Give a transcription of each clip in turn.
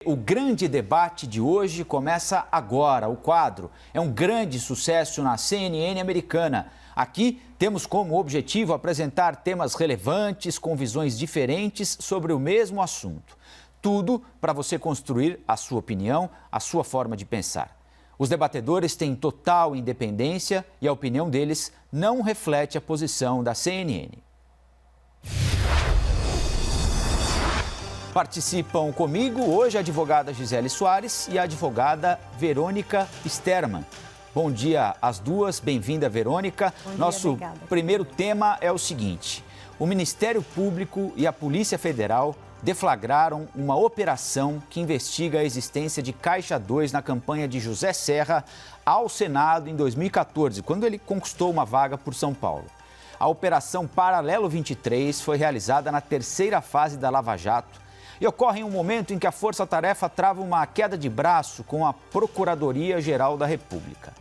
O grande debate de hoje começa agora. O quadro é um grande sucesso na CNN americana. Aqui temos como objetivo apresentar temas relevantes com visões diferentes sobre o mesmo assunto. Tudo para você construir a sua opinião, a sua forma de pensar. Os debatedores têm total independência e a opinião deles não reflete a posição da CNN. Participam comigo hoje a advogada Gisele Soares e a advogada Verônica Sterman. Bom dia às duas, bem-vinda, Verônica. Bom dia, Nosso obrigada. primeiro tema é o seguinte: o Ministério Público e a Polícia Federal deflagraram uma operação que investiga a existência de Caixa 2 na campanha de José Serra ao Senado em 2014, quando ele conquistou uma vaga por São Paulo. A Operação Paralelo 23 foi realizada na terceira fase da Lava Jato e ocorre em um momento em que a Força Tarefa trava uma queda de braço com a Procuradoria-Geral da República.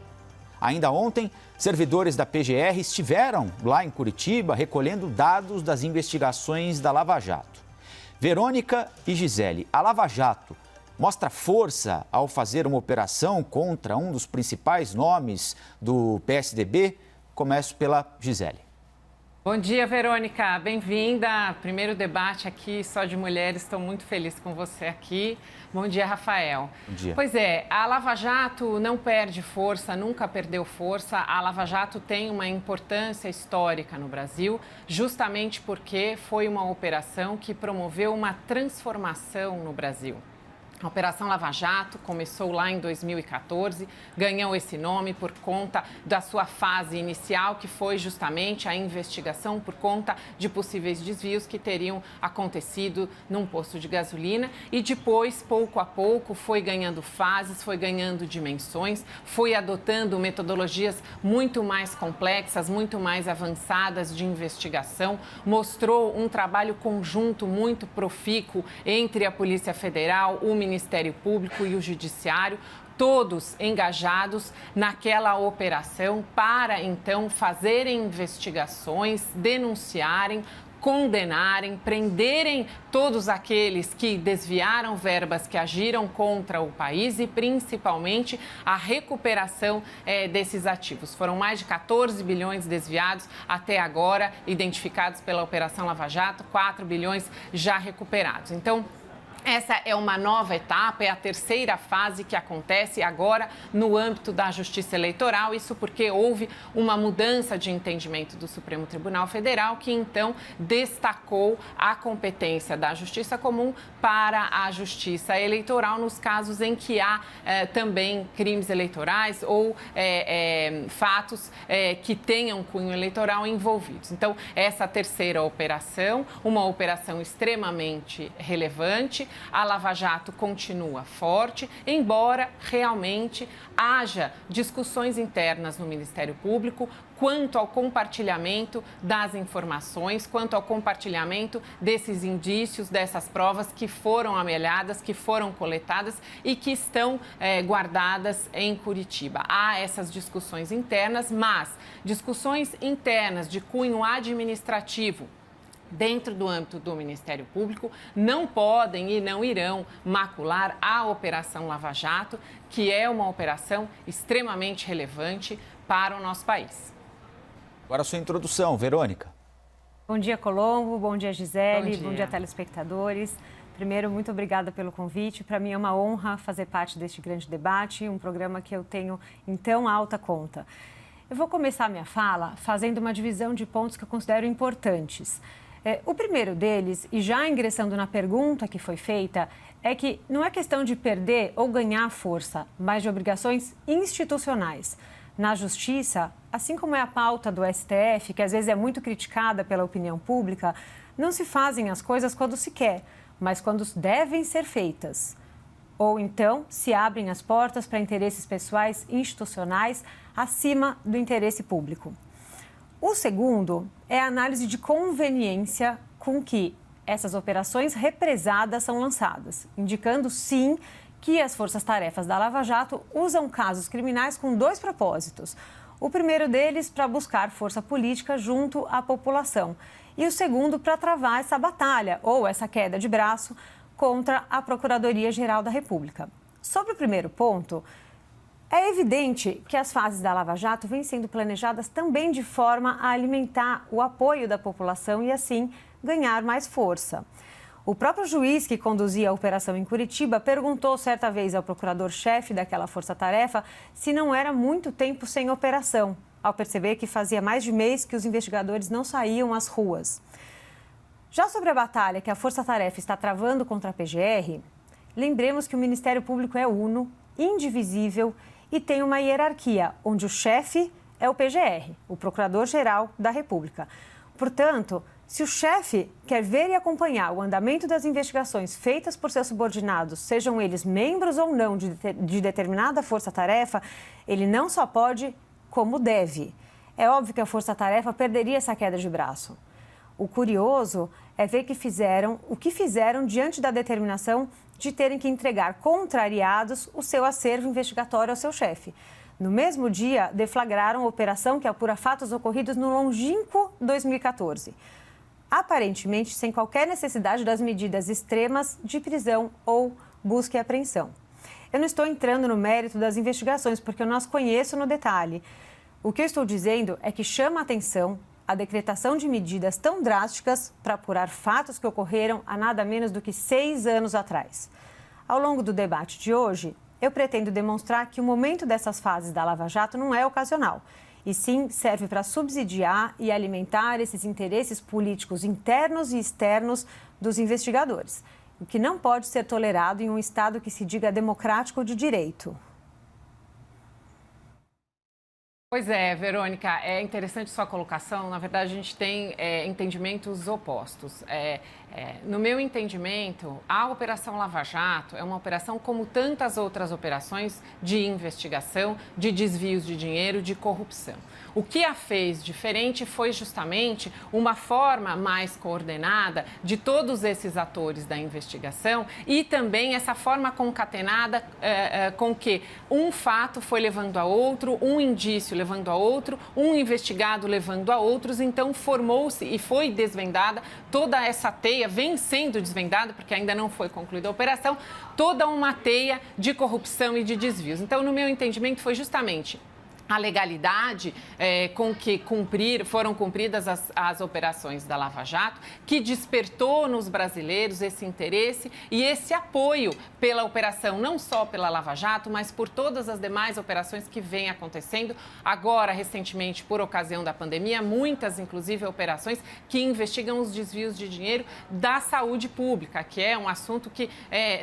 Ainda ontem, servidores da PGR estiveram lá em Curitiba recolhendo dados das investigações da Lava Jato. Verônica e Gisele, a Lava Jato mostra força ao fazer uma operação contra um dos principais nomes do PSDB? Começo pela Gisele. Bom dia, Verônica. Bem-vinda. Primeiro debate aqui só de mulheres. Estou muito feliz com você aqui. Bom dia, Rafael. Bom dia. Pois é, a Lava Jato não perde força, nunca perdeu força. A Lava Jato tem uma importância histórica no Brasil, justamente porque foi uma operação que promoveu uma transformação no Brasil. A Operação Lava Jato começou lá em 2014, ganhou esse nome por conta da sua fase inicial, que foi justamente a investigação por conta de possíveis desvios que teriam acontecido num posto de gasolina. E depois, pouco a pouco, foi ganhando fases, foi ganhando dimensões, foi adotando metodologias muito mais complexas, muito mais avançadas de investigação, mostrou um trabalho conjunto muito profícuo entre a Polícia Federal, o Ministério Público e o Judiciário, todos engajados naquela operação para, então, fazerem investigações, denunciarem, condenarem, prenderem todos aqueles que desviaram verbas, que agiram contra o país e, principalmente, a recuperação desses ativos. Foram mais de 14 bilhões desviados até agora, identificados pela Operação Lava Jato, 4 bilhões já recuperados. Então, essa é uma nova etapa, é a terceira fase que acontece agora no âmbito da Justiça Eleitoral. Isso porque houve uma mudança de entendimento do Supremo Tribunal Federal, que então destacou a competência da Justiça Comum para a Justiça Eleitoral nos casos em que há também crimes eleitorais ou fatos que tenham cunho eleitoral envolvidos. Então, essa terceira operação, uma operação extremamente relevante. A Lava Jato continua forte, embora realmente haja discussões internas no Ministério Público quanto ao compartilhamento das informações, quanto ao compartilhamento desses indícios, dessas provas que foram amelhadas, que foram coletadas e que estão guardadas em Curitiba. Há essas discussões internas, mas discussões internas de cunho administrativo dentro do âmbito do Ministério Público, não podem e não irão macular a Operação Lava Jato, que é uma operação extremamente relevante para o nosso país. Agora a sua introdução, Verônica. Bom dia, Colombo. Bom dia, Gisele. Bom dia. Bom dia, telespectadores. Primeiro, muito obrigada pelo convite. Para mim é uma honra fazer parte deste grande debate, um programa que eu tenho em tão alta conta. Eu vou começar a minha fala fazendo uma divisão de pontos que eu considero importantes. O primeiro deles, e já ingressando na pergunta que foi feita, é que não é questão de perder ou ganhar força, mas de obrigações institucionais. Na Justiça, assim como é a pauta do STF, que às vezes é muito criticada pela opinião pública, não se fazem as coisas quando se quer, mas quando devem ser feitas. Ou então se abrem as portas para interesses pessoais institucionais acima do interesse público. O segundo é a análise de conveniência com que essas operações represadas são lançadas, indicando, sim, que as forças-tarefas da Lava Jato usam casos criminais com dois propósitos. O primeiro deles para buscar força política junto à população e o segundo para travar essa batalha ou essa queda de braço contra a Procuradoria-Geral da República. Sobre o primeiro ponto, é evidente que as fases da Lava Jato vêm sendo planejadas também de forma a alimentar o apoio da população e, assim, ganhar mais força. O próprio juiz que conduzia a operação em Curitiba perguntou certa vez ao procurador-chefe daquela força-tarefa se não era muito tempo sem operação, ao perceber que fazia mais de mês que os investigadores não saíam às ruas. Já sobre a batalha que a força-tarefa está travando contra a PGR, lembremos que o Ministério Público é uno, indivisível e tem uma hierarquia, onde o chefe é o PGR, o Procurador-Geral da República. Portanto, se o chefe quer ver e acompanhar o andamento das investigações feitas por seus subordinados, sejam eles membros ou não de determinada força-tarefa, ele não só pode, como deve. É óbvio que a força-tarefa perderia essa queda de braço. O curioso é ver o que fizeram diante da determinação de terem que entregar contrariados o seu acervo investigatório ao seu chefe. No mesmo dia, deflagraram a operação que apura fatos ocorridos no longínquo 2014. Aparentemente, sem qualquer necessidade das medidas extremas de prisão ou busca e apreensão. Eu não estou entrando no mérito das investigações, porque eu não as conheço no detalhe. O que eu estou dizendo é que chama a atenção a decretação de medidas tão drásticas para apurar fatos que ocorreram há nada menos do que 6 anos atrás. Ao longo do debate de hoje, eu pretendo demonstrar que o momento dessas fases da Lava Jato não é ocasional, e sim serve para subsidiar e alimentar esses interesses políticos internos e externos dos investigadores, o que não pode ser tolerado em um Estado que se diga democrático de direito. Pois é, Verônica, é interessante sua colocação. Na verdade, a gente tem entendimentos opostos. No meu entendimento, a Operação Lava Jato é uma operação como tantas outras operações de investigação, de desvios de dinheiro, de corrupção. O que a fez diferente foi justamente uma forma mais coordenada de todos esses atores da investigação e também essa forma concatenada com que um fato foi levando a outro, um indício levando a outro, um investigado levando a outros. Então, formou-se e foi desvendada toda essa teia, vem sendo desvendada, porque ainda não foi concluída a operação, toda uma teia de corrupção e de desvios. Então, no meu entendimento, foi justamente a legalidade com que foram cumpridas as operações da Lava Jato, que despertou nos brasileiros esse interesse e esse apoio pela operação, não só pela Lava Jato, mas por todas as demais operações que vêm acontecendo. Agora, recentemente, por ocasião da pandemia, muitas, inclusive, operações que investigam os desvios de dinheiro da saúde pública, que é um assunto que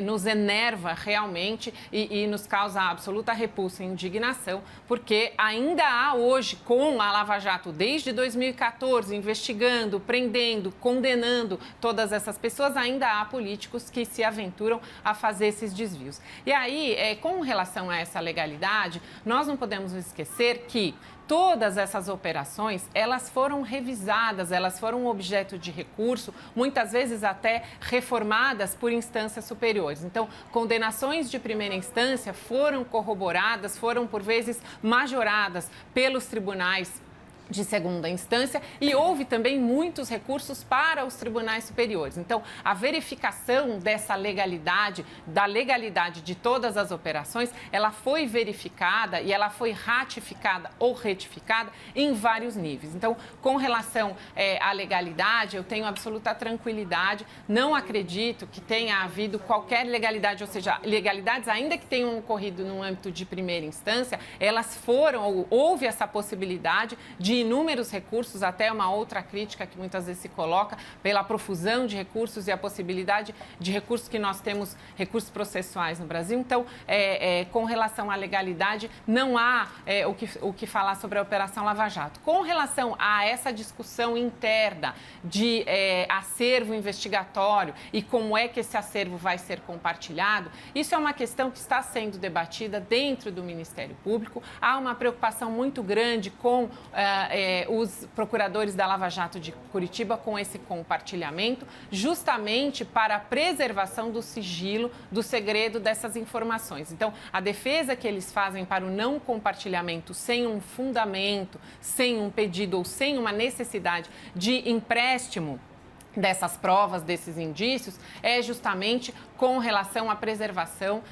nos enerva realmente e nos causa absoluta repulsa e indignação, porque ainda há hoje, com a Lava Jato desde 2014, investigando, prendendo, condenando todas essas pessoas, ainda há políticos que se aventuram a fazer esses desvios. E aí, com relação a essa legalidade, nós não podemos esquecer que todas essas operações, elas foram revisadas, elas foram objeto de recurso, muitas vezes até reformadas por instâncias superiores. Então, condenações de primeira instância foram corroboradas, foram por vezes majoradas pelos tribunais de segunda instância e houve também muitos recursos para os tribunais superiores. Então, a verificação dessa legalidade, da legalidade de todas as operações, ela foi verificada e ela foi ratificada ou retificada em vários níveis. Então, com relação à legalidade, eu tenho absoluta tranquilidade, não acredito que tenha havido qualquer legalidade, ou seja, legalidades, ainda que tenham ocorrido no âmbito de primeira instância, elas foram, ou houve essa possibilidade de inúmeros recursos, até uma outra crítica que muitas vezes se coloca pela profusão de recursos e a possibilidade de recursos que nós temos, recursos processuais no Brasil. Então, com relação à legalidade, não há o que falar sobre a Operação Lava Jato. Com relação a essa discussão interna de acervo investigatório e como é que esse acervo vai ser compartilhado, isso é uma questão que está sendo debatida dentro do Ministério Público. Há uma preocupação muito grande com os procuradores da Lava Jato de Curitiba com esse compartilhamento, justamente para a preservação do sigilo, do segredo dessas informações. Então, a defesa que eles fazem para o não compartilhamento sem um fundamento, sem um pedido ou sem uma necessidade de empréstimo dessas provas, desses indícios, é justamente com relação à preservação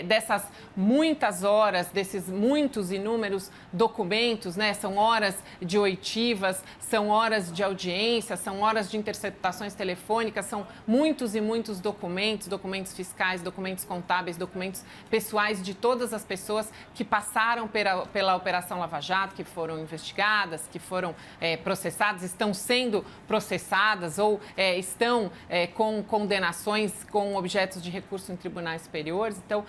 dessas muitas horas, desses muitos inúmeros documentos, né? São horas de oitivas, são horas de audiência, são horas de interceptações telefônicas, são muitos e muitos documentos, documentos fiscais, documentos contábeis, documentos pessoais de todas as pessoas que passaram pela Operação Lava Jato, que foram investigadas, que foram processadas, estão sendo processadas ou estão com condenações com objetos de recurso em tribunais superiores. Então,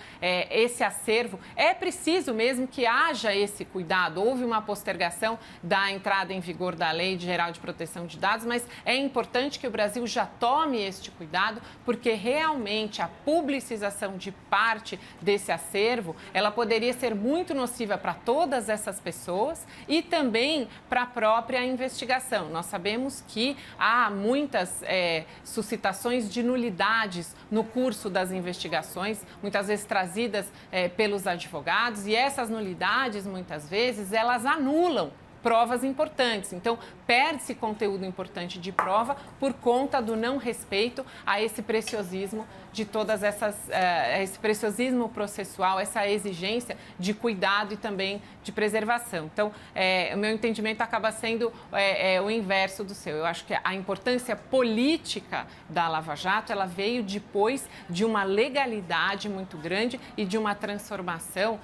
esse acervo, é preciso mesmo que haja esse cuidado. Houve uma postergação da entrada em vigor da Lei Geral de Proteção de Dados, mas é importante que o Brasil já tome este cuidado, porque realmente a publicização de parte desse acervo, ela poderia ser muito nociva para todas essas pessoas e também para a própria investigação. Nós sabemos que há muitas suscitações de nulidades no curso das investigações, muitas vezes trazidas pelos advogados, e essas nulidades, muitas vezes, elas anulam provas importantes. Então, perde-se conteúdo importante de prova por conta do não respeito a esse preciosismo de todas essas, esse preciosismo processual, essa exigência de cuidado e também de preservação. Então, o meu entendimento acaba sendo o inverso do seu. Eu acho que a importância política da Lava Jato, ela veio depois de uma legalidade muito grande e de uma transformação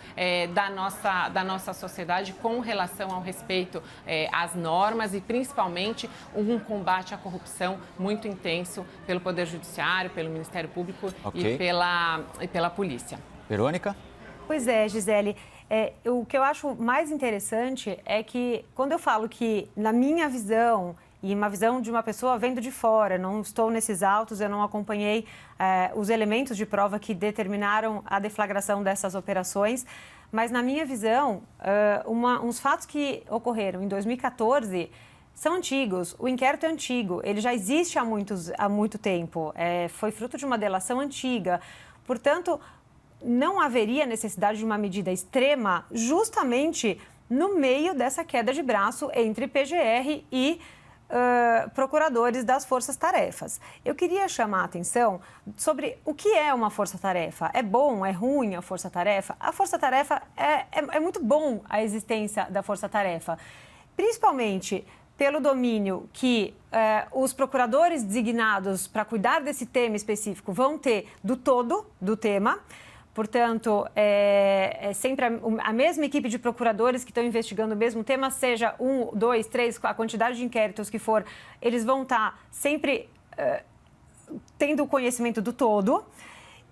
da nossa sociedade com relação ao respeito às normas e principalmente um combate à corrupção muito intenso pelo Poder Judiciário, pelo Ministério Público e pela Polícia. Verônica? Pois é, Gisele. O que eu acho mais interessante é que, quando eu falo que, na minha visão, e uma visão de uma pessoa vendo de fora, não estou nesses autos, eu não acompanhei os elementos de prova que determinaram a deflagração dessas operações, mas, na minha visão, uns fatos que ocorreram em 2014 são antigos. O inquérito é antigo, ele já existe há muito tempo, foi fruto de uma delação antiga. Portanto, não haveria necessidade de uma medida extrema justamente no meio dessa queda de braço entre PGR e procuradores das forças-tarefas. Eu queria chamar a atenção sobre o que é uma força-tarefa. É bom, é ruim a força-tarefa? A força-tarefa é muito bom a existência da força-tarefa, principalmente pelo domínio que os procuradores designados para cuidar desse tema específico vão ter do todo do tema. Portanto, é sempre a mesma equipe de procuradores que estão investigando o mesmo tema, seja 1, 2, 3, a quantidade de inquéritos que for, eles vão estar sempre tendo o conhecimento do todo.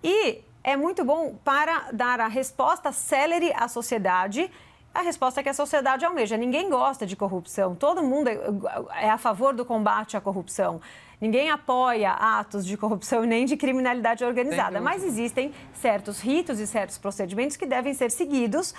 E é muito bom para dar a resposta célere à sociedade, a resposta que a sociedade almeja. Ninguém gosta de corrupção, todo mundo é a favor do combate à corrupção. Ninguém apoia atos de corrupção nem de criminalidade organizada, mas existem certos ritos e certos procedimentos que devem ser seguidos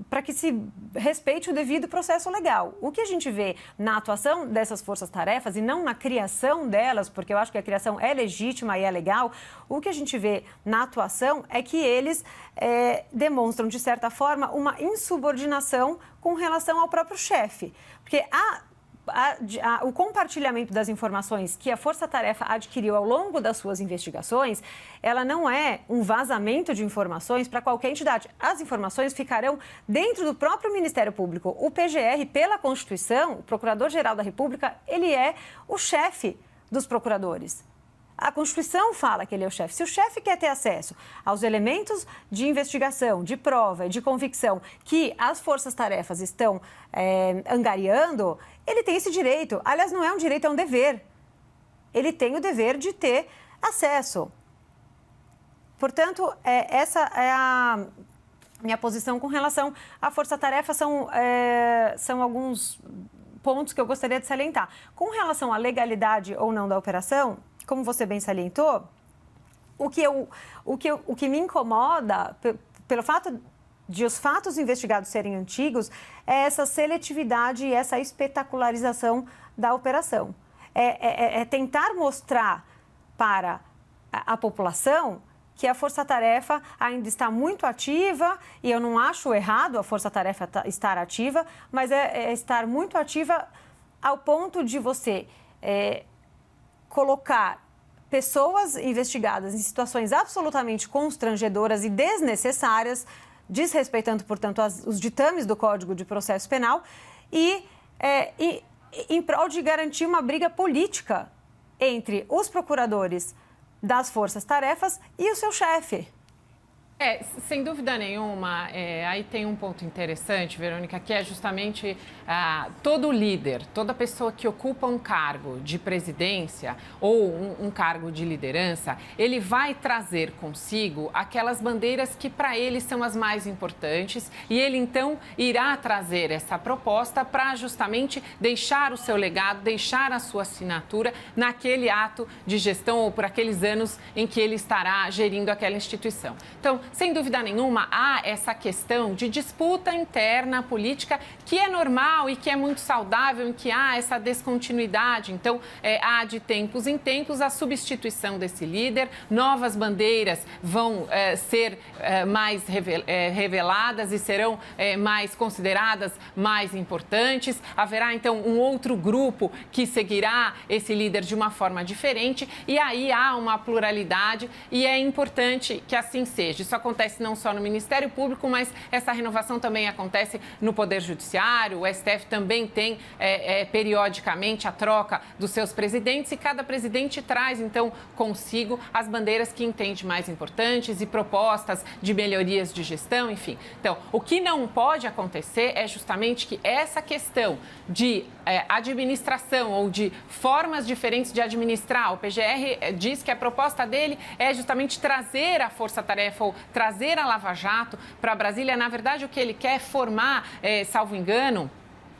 para que se respeite o devido processo legal. O que a gente vê na atuação dessas forças-tarefas e não na criação delas, porque eu acho que a criação é legítima e é legal, o que a gente vê na atuação é que eles demonstram, de certa forma, uma insubordinação com relação ao próprio chefe. Porque o compartilhamento das informações que a Força-Tarefa adquiriu ao longo das suas investigações, ela não é um vazamento de informações para qualquer entidade. As informações ficarão dentro do próprio Ministério Público. O PGR, pela Constituição, o Procurador-Geral da República, ele é o chefe dos procuradores. A Constituição fala que ele é o chefe. Se o chefe quer ter acesso aos elementos de investigação, de prova e de convicção que as forças-tarefas estão angariando, ele tem esse direito. Aliás, não é um direito, é um dever. Ele tem o dever de ter acesso. Portanto, essa é a minha posição com relação à força-tarefa. São alguns pontos que eu gostaria de salientar. Com relação à legalidade ou não da operação, como você bem salientou, o que me incomoda, pelo fato de os fatos investigados serem antigos, é essa seletividade e essa espetacularização da operação. É tentar mostrar para a população que a força-tarefa ainda está muito ativa, e eu não acho errado a força-tarefa estar ativa, mas é estar muito ativa ao ponto de você colocar pessoas investigadas em situações absolutamente constrangedoras e desnecessárias, desrespeitando, portanto, os ditames do Código de Processo Penal e em prol de garantir uma briga política entre os procuradores das forças-tarefas e o seu chefe. Sem dúvida nenhuma, aí tem um ponto interessante, Verônica, que é justamente todo líder, toda pessoa que ocupa um cargo de presidência ou um cargo de liderança, ele vai trazer consigo aquelas bandeiras que para ele são as mais importantes e ele então irá trazer essa proposta para justamente deixar o seu legado, deixar a sua assinatura naquele ato de gestão ou por aqueles anos em que ele estará gerindo aquela instituição. Então, sem dúvida nenhuma, há essa questão de disputa interna política que é normal e que é muito saudável, em que há essa descontinuidade. Então, há de tempos em tempos a substituição desse líder, novas bandeiras vão ser mais reveladas e serão mais consideradas mais importantes. Haverá, então, um outro grupo que seguirá esse líder de uma forma diferente e aí há uma pluralidade e é importante que assim seja. Isso acontece não só no Ministério Público, mas essa renovação também acontece no Poder Judiciário. O STF também tem periodicamente a troca dos seus presidentes e cada presidente traz, então, consigo as bandeiras que entende mais importantes e propostas de melhorias de gestão, enfim. Então, o que não pode acontecer é justamente que essa questão de administração ou de formas diferentes de administrar, o PGR diz que a proposta dele é justamente trazer a força-tarefa ou trazer a Lava Jato para Brasília. Na verdade, o que ele quer é formar, salvo engano,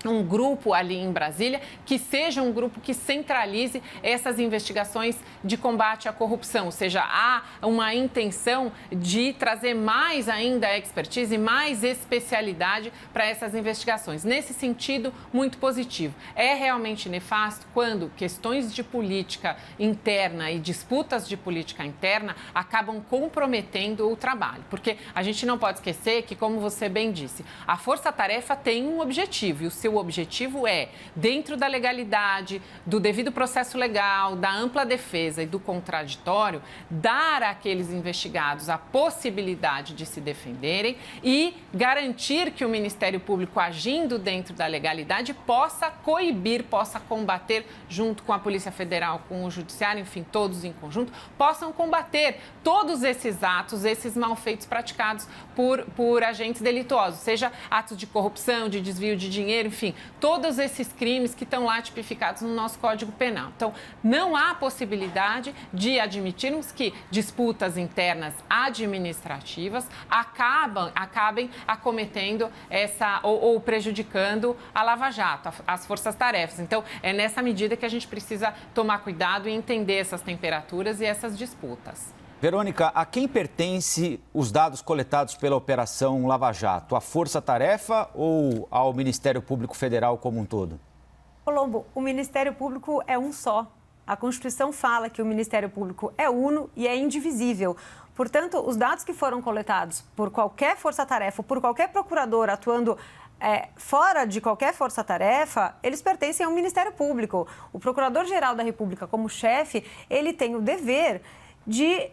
um grupo ali em Brasília que seja um grupo que centralize essas investigações de combate à corrupção, ou seja, há uma intenção de trazer mais ainda expertise, mais especialidade para essas investigações. Nesse sentido, muito positivo. É realmente nefasto quando questões de política interna e disputas de política interna acabam comprometendo o trabalho, porque a gente não pode esquecer que, como você bem disse, a força-tarefa tem um objetivo e o seu objetivo é, dentro da legalidade, do devido processo legal, da ampla defesa e do contraditório, dar àqueles investigados a possibilidade de se defenderem e garantir que o Ministério Público, agindo dentro da legalidade, possa coibir, possa combater, junto com a Polícia Federal, com o Judiciário, enfim, todos em conjunto, possam combater todos esses atos, esses malfeitos praticados por agentes delituosos, seja atos de corrupção, de desvio de dinheiro, enfim, todos esses crimes que estão lá tipificados no nosso Código Penal. Então, não há possibilidade de admitirmos que disputas internas administrativas acabem acometendo ou prejudicando a Lava Jato, as forças-tarefas. Então, é nessa medida que a gente precisa tomar cuidado e entender essas temperaturas e essas disputas. Verônica, a quem pertence os dados coletados pela Operação Lava Jato? À Força-Tarefa ou ao Ministério Público Federal como um todo? Colombo, o Ministério Público é um só. A Constituição fala que o Ministério Público é uno e é indivisível. Portanto, os dados que foram coletados por qualquer força-tarefa, por qualquer procurador atuando fora de qualquer força-tarefa, eles pertencem ao Ministério Público. O Procurador-Geral da República, como chefe, ele tem o dever de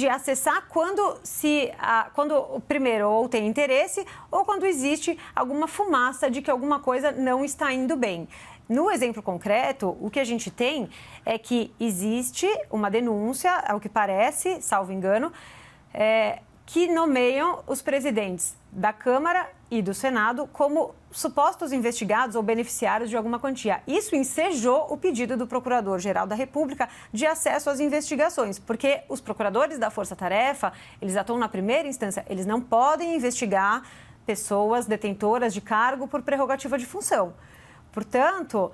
acessar quando primeiro ou tem interesse ou quando existe alguma fumaça de que alguma coisa não está indo bem. No exemplo concreto, o que a gente tem é que existe uma denúncia, ao que parece, salvo engano, que nomeiam os presidentes da Câmara e do Senado como supostos investigados ou beneficiários de alguma quantia. Isso ensejou o pedido do Procurador-Geral da República de acesso às investigações, porque os procuradores da Força-Tarefa, eles atuam na primeira instância, eles não podem investigar pessoas detentoras de cargo por prerrogativa de função. Portanto,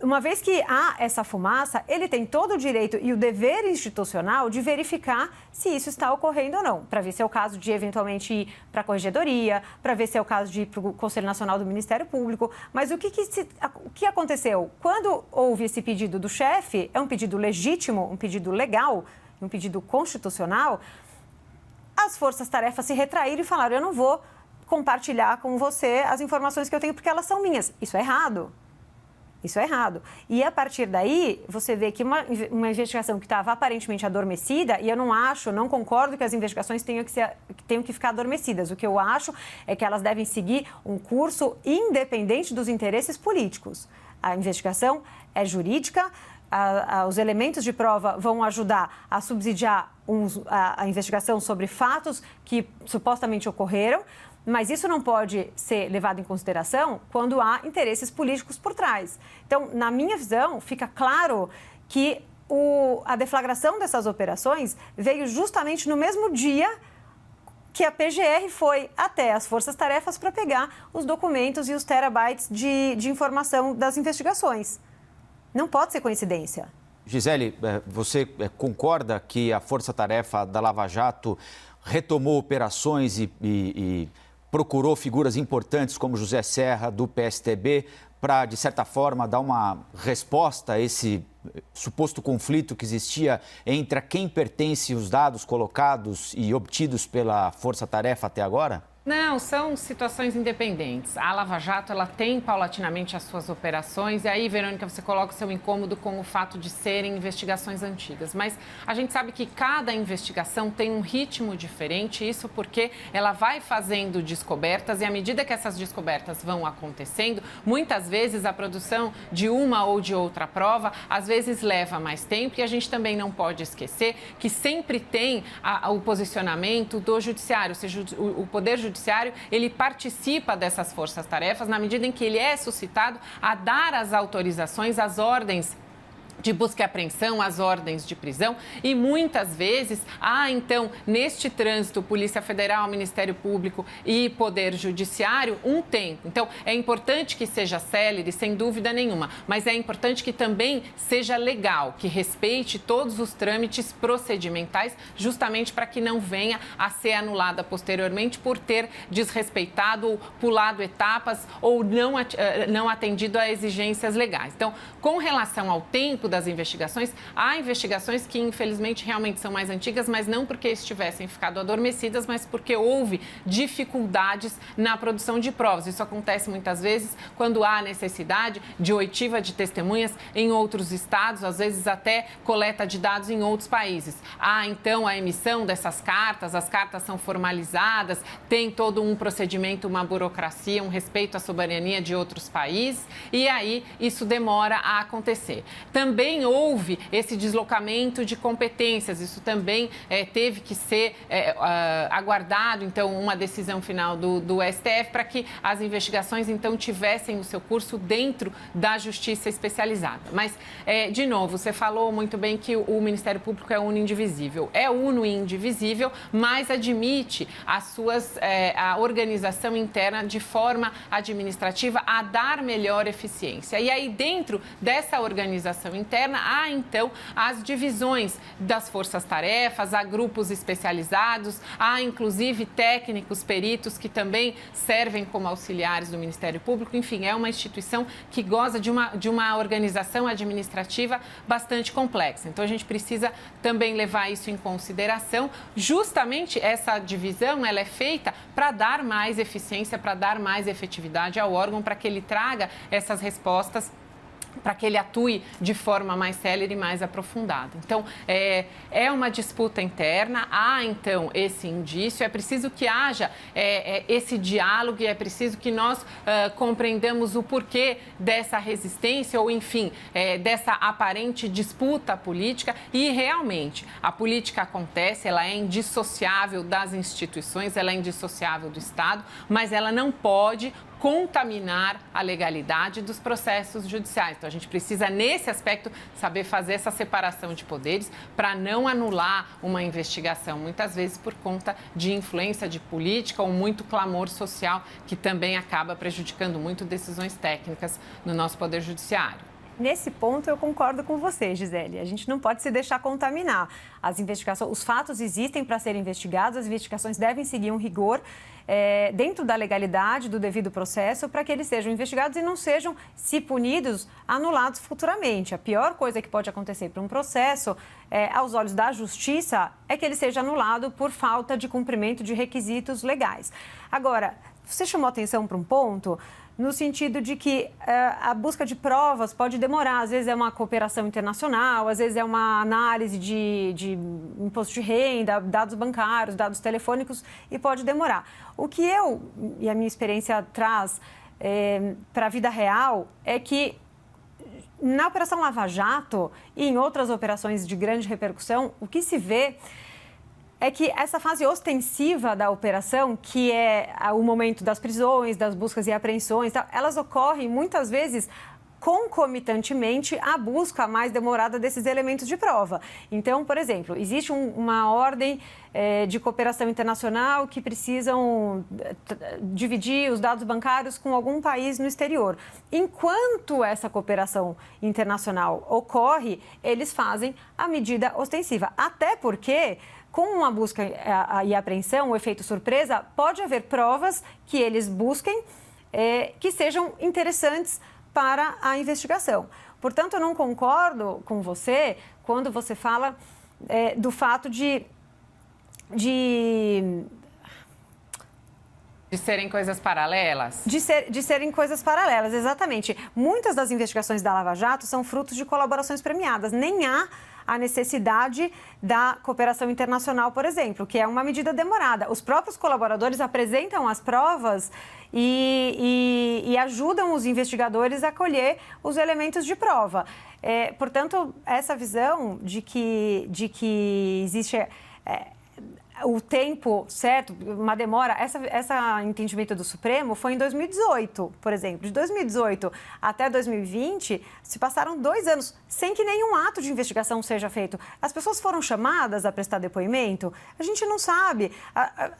uma vez que há essa fumaça, ele tem todo o direito e o dever institucional de verificar se isso está ocorrendo ou não, para ver se é o caso de eventualmente ir para a Corregedoria, para ver se é o caso de ir para o Conselho Nacional do Ministério Público. Mas o que aconteceu? Quando houve esse pedido do chefe, é um pedido legítimo, um pedido legal, um pedido constitucional, as forças-tarefas se retraíram e falaram: eu não vou compartilhar com você as informações que eu tenho porque elas são minhas. Isso é errado. Isso é errado. E a partir daí, você vê que uma investigação que estava aparentemente adormecida, e eu não concordo que as investigações tenham que ficar adormecidas. O que eu acho é que elas devem seguir um curso independente dos interesses políticos. A investigação é jurídica, os elementos de prova vão ajudar a subsidiar a investigação sobre fatos que supostamente ocorreram, mas isso não pode ser levado em consideração quando há interesses políticos por trás. Então, na minha visão, fica claro que a deflagração dessas operações veio justamente no mesmo dia que a PGR foi até as forças-tarefas para pegar os documentos e os terabytes de informação das investigações. Não pode ser coincidência. Gisele, você concorda que a força-tarefa da Lava Jato retomou operações e procurou figuras importantes como José Serra, do PSTB, para, de certa forma, dar uma resposta a esse suposto conflito que existia entre a quem pertence os dados colocados e obtidos pela força-tarefa até agora? Não, são situações independentes. A Lava Jato, ela tem paulatinamente as suas operações. E aí, Verônica, você coloca o seu incômodo com o fato de serem investigações antigas. Mas a gente sabe que cada investigação tem um ritmo diferente. Isso porque ela vai fazendo descobertas e à medida que essas descobertas vão acontecendo, muitas vezes a produção de uma ou de outra prova, às vezes leva mais tempo. E a gente também não pode esquecer que sempre tem o posicionamento do judiciário, ou seja, o Poder Judiciário, ele participa dessas forças-tarefas na medida em que ele é suscitado a dar as autorizações, as ordens de busca e apreensão, as ordens de prisão e muitas vezes então, neste trânsito, Polícia Federal, Ministério Público e Poder Judiciário, um tempo. Então, é importante que seja célere, sem dúvida nenhuma, mas é importante que também seja legal, que respeite todos os trâmites procedimentais, justamente para que não venha a ser anulada posteriormente por ter desrespeitado ou pulado etapas ou não atendido a exigências legais. Então, com relação ao tempo das investigações, há investigações que infelizmente realmente são mais antigas, mas não porque estivessem ficado adormecidas, mas porque houve dificuldades na produção de provas. Isso acontece muitas vezes quando há necessidade de oitiva de testemunhas em outros estados, às vezes até coleta de dados em outros países. Há então a emissão dessas cartas, as cartas são formalizadas, tem todo um procedimento, uma burocracia, um respeito à soberania de outros países e aí isso demora a acontecer. Também houve esse deslocamento de competências, isso também teve que ser aguardado, então, uma decisão final do STF para que as investigações, então, tivessem o seu curso dentro da Justiça Especializada. Mas, de novo, você falou muito bem que o Ministério Público é uno e indivisível. É uno e indivisível, mas admite a organização interna de forma administrativa a dar melhor eficiência. E aí, dentro dessa organização interna, há então as divisões das forças-tarefas, há grupos especializados, há inclusive técnicos, peritos que também servem como auxiliares do Ministério Público. Enfim, é uma instituição que goza de uma organização administrativa bastante complexa. Então, a gente precisa também levar isso em consideração. Justamente essa divisão, ela é feita para dar mais eficiência, para dar mais efetividade ao órgão, para que ele traga essas respostas, para que ele atue de forma mais célere e mais aprofundada. Então, é uma disputa interna, há, então, esse indício, é preciso que haja esse diálogo e é preciso que nós compreendamos o porquê dessa resistência ou, enfim, dessa aparente disputa política e, realmente, a política acontece, ela é indissociável das instituições, ela é indissociável do Estado, mas ela não pode contaminar a legalidade dos processos judiciais. Então, a gente precisa, nesse aspecto, saber fazer essa separação de poderes para não anular uma investigação, muitas vezes por conta de influência de política ou muito clamor social, que também acaba prejudicando muito decisões técnicas no nosso Poder Judiciário. Nesse ponto, eu concordo com você, Gisele. A gente não pode se deixar contaminar. As investigações, os fatos existem para serem investigados, as investigações devem seguir um rigor dentro da legalidade, do devido processo, para que eles sejam investigados e não sejam, se punidos, anulados futuramente. A pior coisa que pode acontecer para um processo, aos olhos da justiça, é que ele seja anulado por falta de cumprimento de requisitos legais. Agora, você chamou atenção para um ponto no sentido de que a busca de provas pode demorar. Às vezes é uma cooperação internacional, às vezes é uma análise de imposto de renda, dados bancários, dados telefônicos, e pode demorar. O que eu e a minha experiência traz para a vida real é que na Operação Lava Jato e em outras operações de grande repercussão, o que se vê é que essa fase ostensiva da operação, que é o momento das prisões, das buscas e apreensões, elas ocorrem muitas vezes concomitantemente à busca mais demorada desses elementos de prova. Então, por exemplo, existe uma ordem de cooperação internacional que precisam dividir os dados bancários com algum país no exterior. Enquanto essa cooperação internacional ocorre, eles fazem a medida ostensiva. Até porque, com uma busca e apreensão, o efeito surpresa, pode haver provas que eles busquem que sejam interessantes para a investigação. Portanto, eu não concordo com você quando você fala do fato de serem coisas paralelas? De serem coisas paralelas, exatamente. Muitas das investigações da Lava Jato são frutos de colaborações premiadas. Nem há a necessidade da cooperação internacional, por exemplo, que é uma medida demorada. Os próprios colaboradores apresentam as provas e ajudam os investigadores a colher os elementos de prova. Portanto, essa visão de que existe o tempo certo, uma demora, esse entendimento do Supremo foi em 2018, por exemplo. De 2018 até 2020, se passaram 2 anos sem que nenhum ato de investigação seja feito. As pessoas foram chamadas a prestar depoimento? A gente não sabe.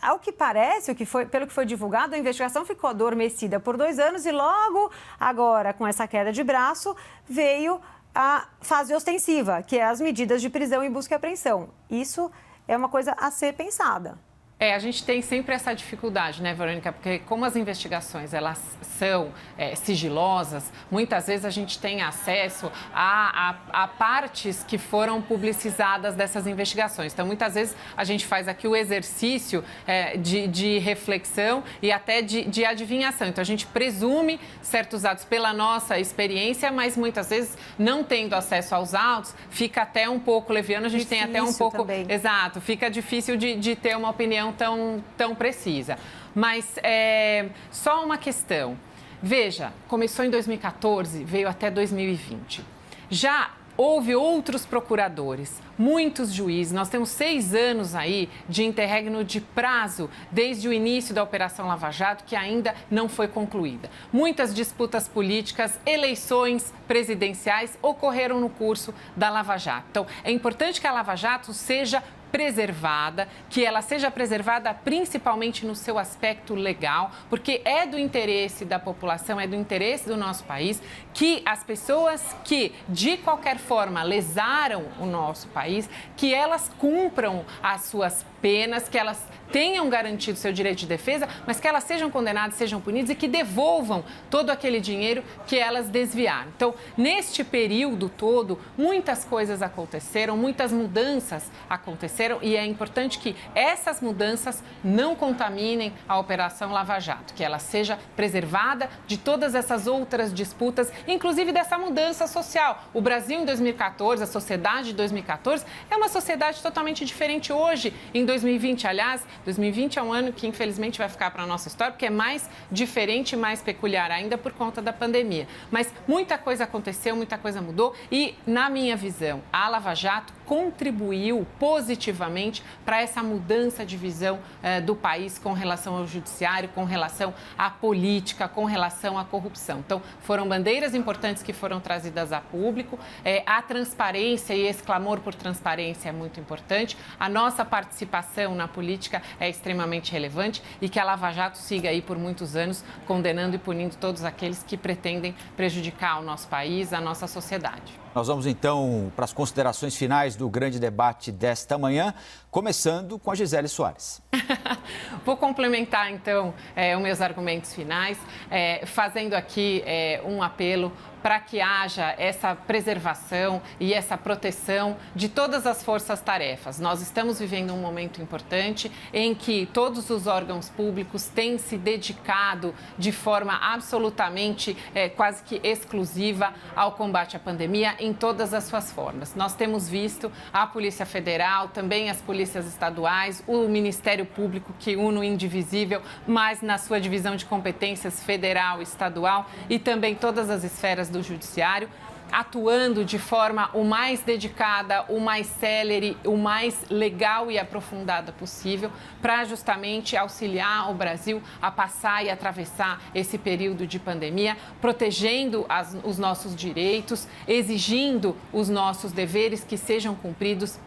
Ao que parece, pelo que foi divulgado, a investigação ficou adormecida por 2 anos e logo agora, com essa queda de braço, veio a fase ostensiva, que é as medidas de prisão e busca e apreensão. Isso é uma coisa a ser pensada. A gente tem sempre essa dificuldade, né, Verônica? Porque como as investigações, elas são sigilosas, muitas vezes a gente tem acesso a partes que foram publicizadas dessas investigações. Então, muitas vezes a gente faz aqui o exercício de reflexão e até de adivinhação. Então, a gente presume certos atos pela nossa experiência, mas muitas vezes, não tendo acesso aos autos, fica até um pouco leviano, a gente difícil tem até um pouco... Também. Exato, fica difícil de ter uma opinião tão precisa. Mas só uma questão. Veja, começou em 2014, veio até 2020. Já houve outros procuradores, muitos juízes. Nós temos 6 anos aí de interregno de prazo desde o início da Operação Lava Jato, que ainda não foi concluída. Muitas disputas políticas, eleições presidenciais ocorreram no curso da Lava Jato. Então, é importante que a Lava Jato seja preservada, que ela seja preservada principalmente no seu aspecto legal, porque é do interesse da população, é do interesse do nosso país que as pessoas que, de qualquer forma, lesaram o nosso país, que elas cumpram as suas penas, que elas tenham garantido seu direito de defesa, mas que elas sejam condenadas, sejam punidas e que devolvam todo aquele dinheiro que elas desviaram. Então, neste período todo, muitas coisas aconteceram, muitas mudanças aconteceram e é importante que essas mudanças não contaminem a Operação Lava Jato, que ela seja preservada de todas essas outras disputas, inclusive dessa mudança social. O Brasil em 2014, a sociedade de 2014, é uma sociedade totalmente diferente hoje, em 2020. Aliás, 2020 é um ano que, infelizmente, vai ficar para a nossa história, porque é mais diferente e mais peculiar ainda por conta da pandemia. Mas muita coisa aconteceu, muita coisa mudou e, na minha visão, a Lava Jato contribuiu positivamente para essa mudança de visão do país com relação ao judiciário, com relação à política, com relação à corrupção. Então, foram bandeiras importantes que foram trazidas a público. A transparência e esse clamor por transparência é muito importante. A nossa participação na política é extremamente relevante e que a Lava Jato siga aí por muitos anos condenando e punindo todos aqueles que pretendem prejudicar o nosso país, a nossa sociedade. Nós vamos então para as considerações finais do grande debate desta manhã, começando com a Gisele Soares. Vou complementar então os meus argumentos finais, fazendo aqui um apelo para que haja essa preservação e essa proteção de todas as forças-tarefas. Nós estamos vivendo um momento importante em que todos os órgãos públicos têm se dedicado de forma absolutamente quase que exclusiva ao combate à pandemia em todas as suas formas. Nós temos visto a Polícia Federal, também as polícias estaduais, o Ministério Público, que une o indivisível, mas na sua divisão de competências federal, estadual e também todas as esferas do Judiciário, atuando de forma o mais dedicada, o mais célere, o mais legal e aprofundada possível, para justamente auxiliar o Brasil a passar e atravessar esse período de pandemia, protegendo os nossos direitos, exigindo os nossos deveres que sejam cumpridos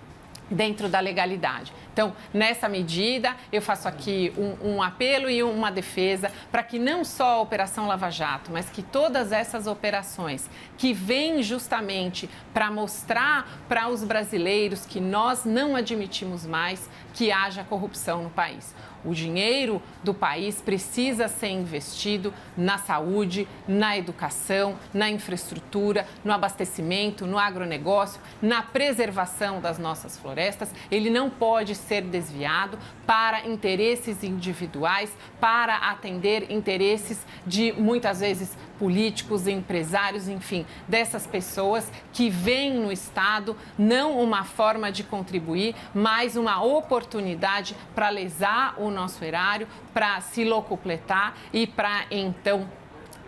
dentro da legalidade. Então, nessa medida, eu faço aqui um apelo e uma defesa para que não só a Operação Lava Jato, mas que todas essas operações que vêm justamente para mostrar para os brasileiros que nós não admitimos mais que haja corrupção no país. O dinheiro do país precisa ser investido na saúde, na educação, na infraestrutura, no abastecimento, no agronegócio, na preservação das nossas florestas. Ele não pode ser desviado para interesses individuais, para atender interesses de, muitas vezes, políticos, empresários, enfim, dessas pessoas que veem no Estado não uma forma de contribuir, mas uma oportunidade para lesar o nosso erário, para se locupletar e para, então,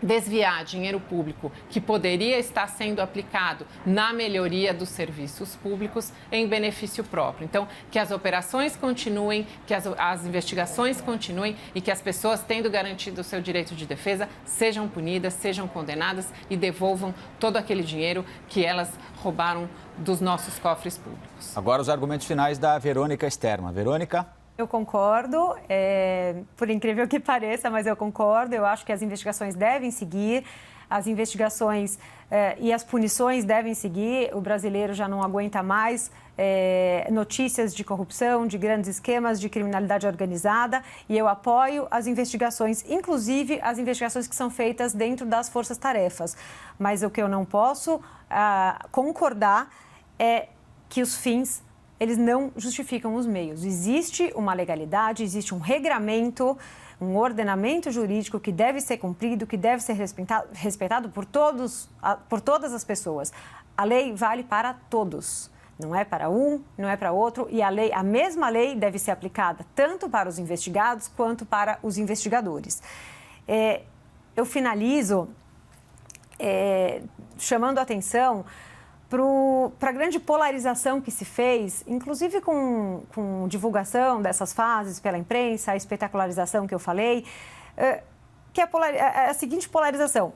desviar dinheiro público que poderia estar sendo aplicado na melhoria dos serviços públicos em benefício próprio. Então, que as operações continuem, que as investigações continuem e que as pessoas, tendo garantido o seu direito de defesa, sejam punidas, sejam condenadas e devolvam todo aquele dinheiro que elas roubaram dos nossos cofres públicos. Agora os argumentos finais da Verônica Sterman. Verônica? Eu concordo, por incrível que pareça, mas eu concordo. Eu acho que as investigações devem seguir, as investigações e as punições devem seguir. O brasileiro já não aguenta mais notícias de corrupção, de grandes esquemas, de criminalidade organizada, e eu apoio as investigações, inclusive as investigações que são feitas dentro das forças-tarefas. Mas o que eu não posso concordar é que os fins eles não justificam os meios. Existe uma legalidade, existe um regramento, um ordenamento jurídico que deve ser cumprido, que deve ser respeitado por todas as pessoas. A lei vale para todos. Não é para um, não é para outro. E a mesma lei deve ser aplicada tanto para os investigados quanto para os investigadores. Eu finalizo chamando a atenção para a grande polarização que se fez, inclusive com divulgação dessas fases pela imprensa, a espetacularização que eu falei, que é a seguinte polarização.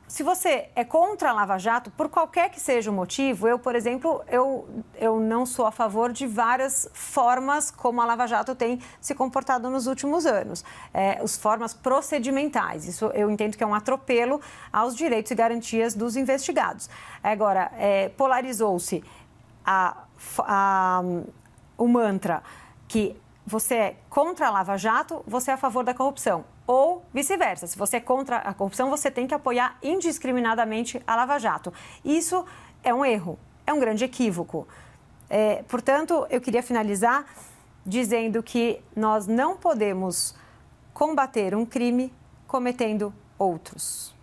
Se você é contra a Lava Jato, por qualquer que seja o motivo, eu, por exemplo, eu não sou a favor de várias formas como a Lava Jato tem se comportado nos últimos anos. As formas procedimentais, isso eu entendo que é um atropelo aos direitos e garantias dos investigados. Agora, polarizou-se o mantra que você é contra a Lava Jato, você é a favor da corrupção. Ou vice-versa, se você é contra a corrupção, você tem que apoiar indiscriminadamente a Lava Jato. Isso é um erro, é um grande equívoco. Portanto, eu queria finalizar dizendo que nós não podemos combater um crime cometendo outros.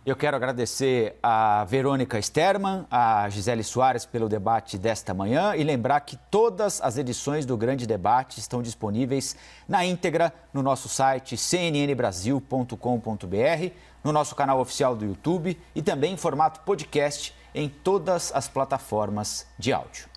Eu quero agradecer a Verônica Sterman, a Gisele Soares pelo debate desta manhã e lembrar que todas as edições do Grande Debate estão disponíveis na íntegra no nosso site cnnbrasil.com.br, no nosso canal oficial do YouTube e também em formato podcast em todas as plataformas de áudio.